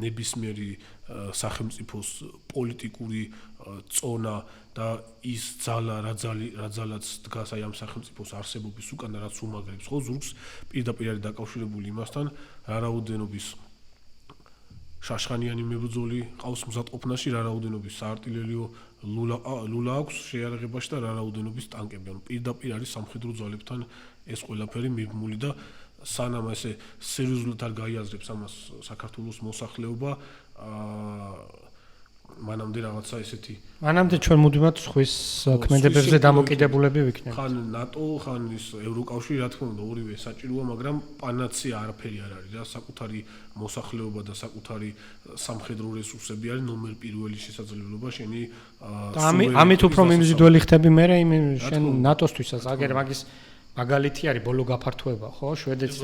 ნებისმიერი სახელმწიფოს პოლიტიკური წონა და ის ძალაც დგას აი ამ სახელმწიფოს არსებობის უკან რაც უმაგრებს ხო ზურგს პირდაპირ არის დაკავშირებული იმასთან რა რაოდენობის შაშხანიანი მებრძოლი ყავს მზადყოფნაში რა რაოდენობის საარტილერიო ლულა აქვს შეიარაღებაში და რა რაოდენობის ტანკები ანუ პირდაპირ არის სამხედრო ძალებთან ეს ყველაფერი მიბმული და სანამ ესე სერიოზულად არ გაიაზრებს ამას საქართველოს მოსახლეობა მანამდე რაღაცა ესეთი მანამდე ჩვენ მუდმივად სხვის ქმედებებზე დამოკიდებულები ვიქნებით ხან ნატო ხან ის ევროკავშირი რა თქმა უნდა ორივე საჭიროა მაგრამ პანაცეა არაფერი არ არის რა საკუთარი მოსახლეობა და საკუთარი სამხედრო რესურსები არის ნომერ პირველი შესაძლებლობა შენი ამით უფრო მიმზიდველი ხდები მე შენ ნატოსთვისაც აგერ მაგის მაგალითი არის ბოლო გაფართოება ხო შვედეთის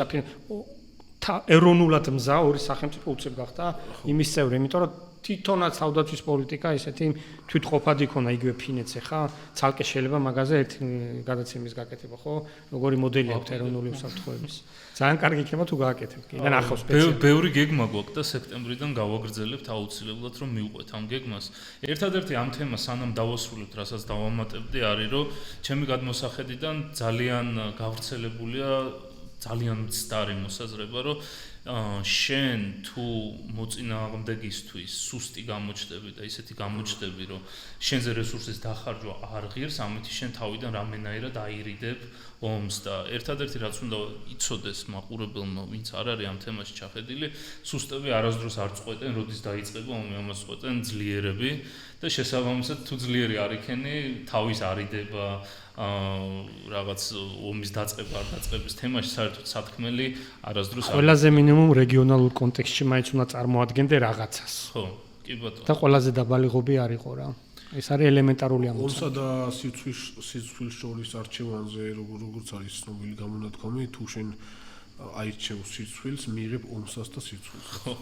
ეროვნულად მზა ორი სახელმწიფო უცებ გახდა იმის წევრი იმიტომ რომ თვითონაც თავდაცვის პოლიტიკა ისეთი თვითყოფად იქონა იგივე ფინეთს ხა ცალკე შეიძლება მაგაზე ერთი გადაცემის გაკეთება ხო როგორი მოდელი აქვს ეროვნული უსაფრთხოების ძალიან კარგი იქნება თუ გააკეთებ კიდე ნახავს სპეციალურად ბევრი გეგმა გვაქვს და სექტემბრიდან გავაგრძელებთ აუცილებლად რომ მივყვეთ ამ გეგმას ერთადერთი ამ თემას სანამ დავასრულებთ რასაც დავამატებდი არის რომ ჩემი გადმოსახედიდან ძალიან გავრცელებულია ძალიან მცდარი მოსაზრება რომ შენ თუ მოწინააღმდეგისთვის სუსტი გამოჩდები და ისეთი გამოჩდები რომ შენზე რესურსის დახარჯვა არ ღირს ამით შენ თავიდან რამენაირად აირიდებ ომს და ერთადერთი რაც უნდა იცოდეს მაყურებელმა ვინც არ არის ამ თემაში ჩახედილი სუსტები არასდროს არ წყვეტენ როდის დაიწყება ომი ამას წყვეტენ ძლიერები და შესაბამისად თუ ძლიერი არ იქენი თავის არიდება რაღაც ომის დაწყება არ დაწყების თემაში საერთოდ სათქმელი არასდროს ყველაზე მინიმუმ რეგიონალურ კონტექსტში მაინც უნდა წარმოადგენდე რაღაცას ხო კი ბატონო და ყველაზე დაბალი ღობე არ იყო რა ეს არის ელემენტარული ამბავი ომსა და სიცვილს შორის არჩევანზე როგორც არის ცნობილი გამონათქვამი თუ შენ აირჩევ სიცვილს მიიღებ ომსას და სიცვილს ხო